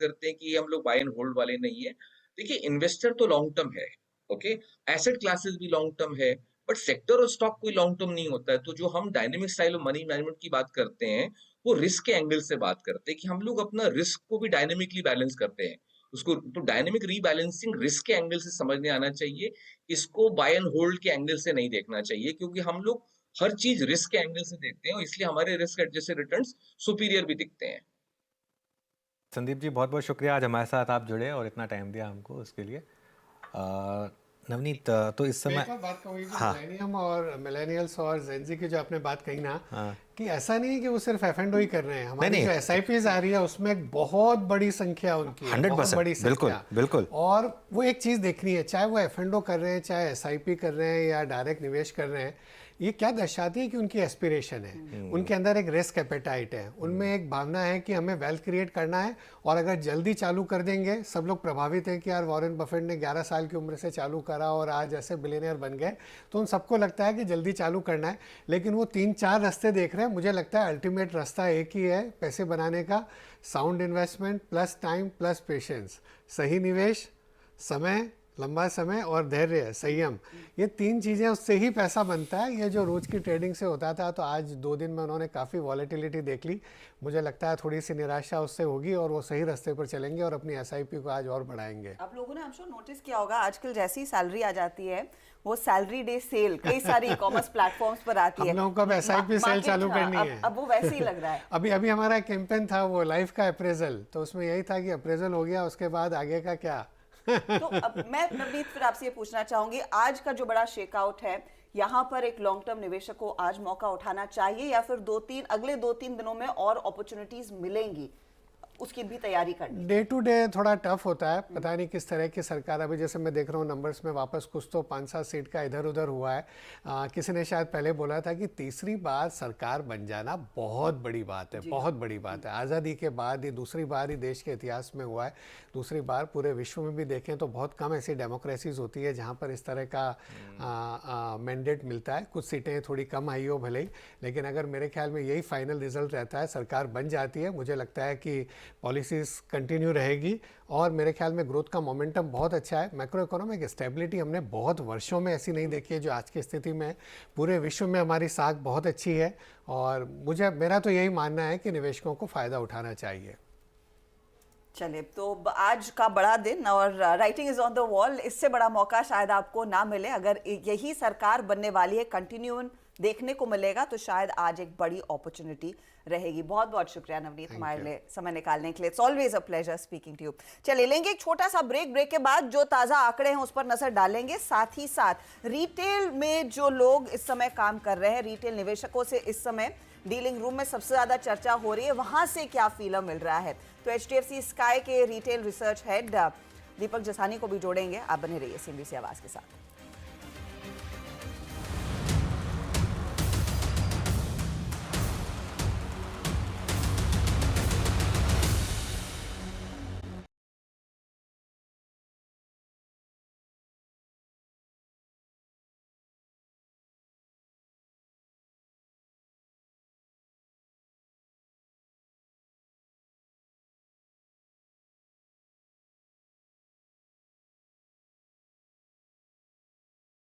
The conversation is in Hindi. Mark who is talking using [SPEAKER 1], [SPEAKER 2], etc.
[SPEAKER 1] करते हैं कि ये हम लोग बाय एंड होल्ड वाले नहीं है। देखिए इन्वेस्टर तो लॉन्ग टर्म है, ओके? एसेट क्लासेस भी लॉन्ग टर्म है, बट सेक्टर और स्टॉक कोई लॉन्ग टर्म नहीं होता है। तो जो हम dynamic style of money management की बात करते हैं, वो रिस्क के एंगल से बात करते हैं कि हम लोग अपना रिस्क को भी डायनेमिकली बैलेंस करते हैं। उसको तो डायनेमिक रीबैलेंसिंग रिस्क के एंगल से समझने आना चाहिए। इसको बाय एंड होल्ड के एंगल से नहीं देखना चाहिए, क्योंकि हम लोग हर चीज रिस्क के एंगल से देखते हैं और इसलिए हमारे रिस्क एडजस्टेड रिटर्न्स सुपीरियर भी दिखते हैं।
[SPEAKER 2] संदीप जी, बहुत बहुत शुक्रिया आज हमारे साथ आप जुड़े और इतना टाइम दिया हमको उसके लिए। नवनीत, तो इस
[SPEAKER 3] मैं
[SPEAKER 2] समय
[SPEAKER 3] एक और बात कहूँगी कि
[SPEAKER 2] हाँ
[SPEAKER 3] मिलेनियम और मिलेनियल्स और जेनजी की जो आपने बात कही ना,
[SPEAKER 2] हाँ
[SPEAKER 3] कि ऐसा नहीं है कि वो सिर्फ एफ एंड ही कर रहे हैं।
[SPEAKER 2] नहीं
[SPEAKER 3] हमारी
[SPEAKER 2] नहीं
[SPEAKER 3] जो एस आई पीज आ रही है उसमें एक बहुत बड़ी संख्या उनकी है, बहुत
[SPEAKER 2] 100%
[SPEAKER 3] बड़ी
[SPEAKER 2] बिल्कुल
[SPEAKER 3] संख्या।
[SPEAKER 2] बिल्कुल।
[SPEAKER 3] और वो एक चीज़ देखनी है, चाहे वो एफ एंड कर रहे हैं, चाहे एस आई पी कर रहे हैं या डायरेक्ट निवेश कर रहे हैं, ये क्या दर्शाती है कि उनकी एस्पिरेशन है, उनके अंदर एक रिस्क एपेटाइट है, उनमें एक भावना है कि हमें वेल्थ क्रिएट करना है। और अगर जल्दी चालू कर देंगे, सब लोग प्रभावित हैं कि यार वॉरेन बफेट ने 11 साल की उम्र से चालू करा और आज ऐसे बिलियनियर बन गए, तो उन सबको लगता है कि जल्दी चालू करना है। लेकिन वो 3-4 रास्ते देख रहे हैं। मुझे लगता है अल्टीमेट रास्ता एक ही है पैसे बनाने का, sound investment plus time plus patience, सही निवेश, समय, लंबा समय और धैर्य, संयम, ये 3 चीज़ें, उससे ही पैसा बनता है। ये जो रोज़ की ट्रेडिंग से होता था, तो आज 2 दिन में उन्होंने काफ़ी वॉलेटिलिटी देख ली। मुझे लगता है थोड़ी सी निराशा उससे होगी और वो सही रास्ते पर चलेंगे और अपनी एसआईपी को आज और बढ़ाएंगे।
[SPEAKER 4] आप लोगों ने हमशो नोटिस किया होगा, आजकल जैसी सैलरी आ जाती है, वो सैलरी डे सेल कई सारी ई कॉमर्स प्लेटफॉर्म्स पर आती है।
[SPEAKER 3] हम लोगों को अब एसआईपी सेल चालू करनी है।
[SPEAKER 4] अब वो वैसे ही लग रहा है।
[SPEAKER 3] अभी अभी हमारा कैंपेन था वो लाइफ का अप्रेजल, तो उसमें यही था कि अप्रेजल हो गया, उसके बाद आगे का क्या।
[SPEAKER 4] तो अब मैं नवनीत फिर आपसे ये पूछना चाहूंगी, आज का जो बड़ा शेकआउट है, यहाँ पर एक लॉन्ग टर्म निवेशक को आज मौका उठाना चाहिए या फिर अगले 2-3 दिनों में और अपॉर्चुनिटीज मिलेंगी, उसकी भी तैयारी करनी?
[SPEAKER 3] डे टू डे थोड़ा टफ होता है, पता नहीं किस तरह की सरकार। अभी जैसे मैं देख रहा हूँ नंबर्स में वापस कुछ तो 5-7 सीट का इधर उधर हुआ है। किसी ने शायद पहले बोला था कि तीसरी बार सरकार बन जाना बहुत बड़ी बात है, बहुत बड़ी बात है। आज़ादी के बाद ये दूसरी बार ही देश के इतिहास में हुआ है। दूसरी बार पूरे विश्व में भी देखें तो बहुत कम ऐसी डेमोक्रेसीज होती है जहाँ पर इस तरह का मैंडेट मिलता है। कुछ सीटें थोड़ी कम आई हो भले ही, लेकिन अगर मेरे ख्याल में यही फाइनल रिजल्ट रहता है, सरकार बन जाती है, मुझे लगता है कि पॉलिसीज कंटिन्यू रहेगी और मेरे ख्याल में ग्रोथ का मोमेंटम बहुत अच्छा है। मैक्रो इकोनॉमिक स्टेबिलिटी हमने बहुत वर्षों में ऐसी नहीं देखी है जो आज की स्थिति में। पूरे विश्व में हमारी साख बहुत अच्छी है और मेरा तो यही मानना है कि निवेशकों को फ़ायदा उठाना चाहिए।
[SPEAKER 4] चलिए, तो आज का बड़ा दिन और writing is on the wall, इससे बड़ा मौका शायद आपको ना मिले। अगर यही सरकार बनने वाली है, कंटिन्यू देखने को मिलेगा, तो शायद आज एक बड़ी अपॉर्चुनिटी रहेगी। बहुत बहुत शुक्रिया नवनीत हमारे लिए समय निकालने के लिए। It's always a pleasure speaking to you. चलिए लेंगे एक छोटा सा ब्रेक के बाद जो ताज़ा आंकड़े हैं उस पर नजर डालेंगे। साथ ही साथ रिटेल में जो लोग इस समय काम कर रहे हैं, रिटेल निवेशकों से इस समय डीलिंग रूम में सबसे ज्यादा चर्चा हो रही है, वहां से क्या फीलर मिल रहा है। तो HDFC स्काई के रिटेल रिसर्च हेड दीपक जसानी को भी जोड़ेंगे। आप बने रहिए CNBC आवाज के साथ।